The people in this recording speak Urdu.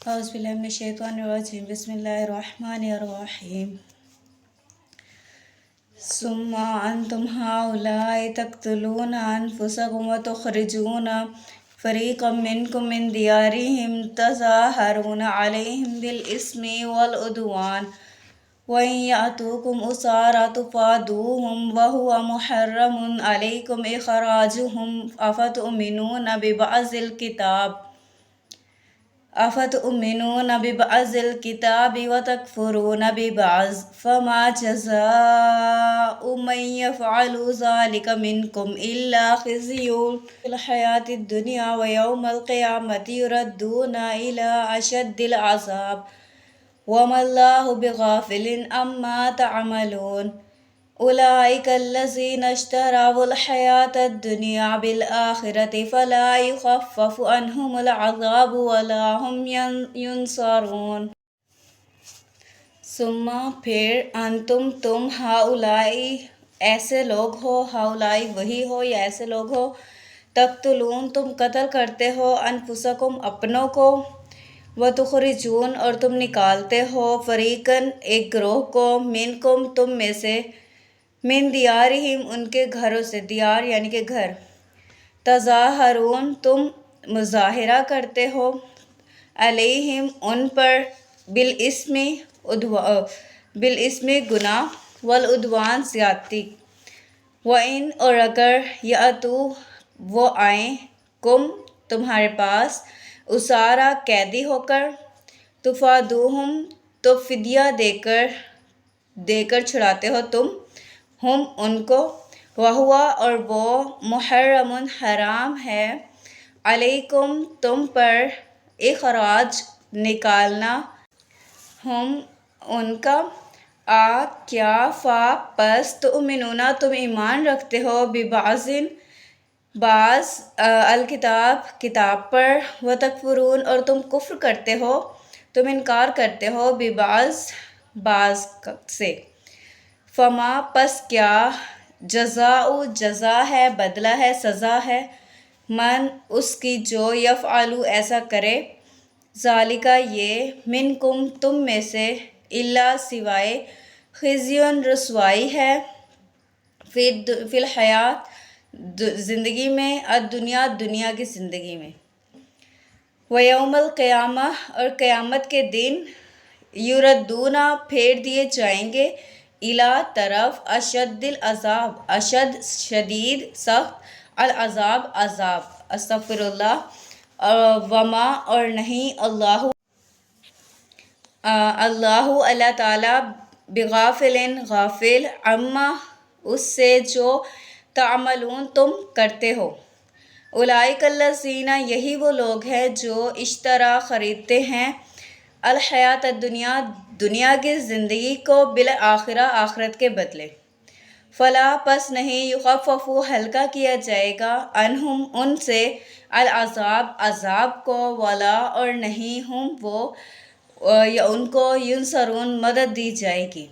اعوذ باللہ من الشیطان الرجیم بسم اللہ الرحمن الرحیم ثم انتم هؤلاء تقتلون انفسکم وتخرجون فریقا منکم من دیارہم تظاہرون علیہم بالاسم والعدوان وَإِنْ يَأْتُوكُمْ أُسَارَىٰ تُفَادُوهُمْ وَهُوَ مُحَرَّمٌ عَلَيْكُمْ إِخْرَاجُهُمْ أَفَتُؤْمِنُونَ بِبَعْضِ الْكِتَابِ وَتَكْفُرُونَ بِبَعْضٍ فَمَا جَزَاءُ مَنْ يَفْعَلُ ذَلِكَ مِنْكُمْ إِلَّا خِزْيٌ فِي الْحَيَاةِ الدُّنْيَا وَيَوْمَ الْقِيَامَةِ يُرَدُّونَ إِلَىٰ أَشَدِّ الْعَذَابِ وَمَا اللَّهُ بِغَافِلٍ عَمَّا تَعْمَلُونَ أُولَٰئِكَ الَّذِينَ اشْتَرَوُا الْحَيَاةَ الدُّنْيَا بِالْآخِرَةِ فَلَا يُخَفَّفُ عَنْهُمُ الْعَذَابُ وَلَا هُمْ يُنصَرُونَ ثم پھر انتم تم ہؤلائی ایسے لوگ ہو، ہؤلائی وہی ہو یا ایسے لوگ ہو، تقتلون تم قتل کرتے ہو، انفسکم اپنوں کو، وتخرجون اور تم نکالتے ہو، فریقاً ایک گروہ کو، منکم تم میں سے، من دیارہم ان کے گھروں سے، دیار یعنی کہ گھر، تظاہرون تم مظاہرہ کرتے ہو، علیہم ان پر، بالاسم گناہ، والعدوان زیادتی، وَإِنْ اور اگر یأتو وہ آئیں، کم تمہارے پاس، اسارا قیدی ہو کر، تفادوہم تو فدیہ دے کر چھڑاتے ہو تم، ہم ان کو، وہوا اور وہ، محرم حرام ہے، علیکم تم پر، اخراج نکالنا، ہم ان کا، کیا فا پس تؤمنون تم ایمان رکھتے ہو، ببعض بعض، الکتاب کتاب پر، وتکفرون اور تم کفر کرتے ہو، تم انکار کرتے ہو، ببعض بعض سے، فما پس کیا، جزاء جزا ہے، بدلہ ہے، سزا ہے، من اس کی جو، یفعلو ایسا کرے، ذالک یہ، منکم تم میں سے، الا سوائے، خزی رسوائی ہے، فی الحیات زندگی میں، الدنیا دنیا کی زندگی میں، ویوم القیامہ اور قیامت کے دن، یردون پھیر دیے جائیں گے، الی طرف، اشد العذاب اشد شدید سخت، العذاب عذاب، استغفر اللہ، وما اور نہیں، اللہ تعالیٰ، بغافل غافل، عما اس سے جو، تعملون تم کرتے ہو، اولئک الذین یہی وہ لوگ ہیں جو، اشترا خریدتے ہیں، الحیات الدنیا دنیا کی زندگی کو، بالآخرہ آخرت کے بدلے، فلا پس نہیں، یخفف ہلکا کیا جائے گا، عنہم ان سے، العذاب عذاب کو، ولا اور نہیں، ہم وہ یا ان کو، ینصرون مدد دی جائے گی۔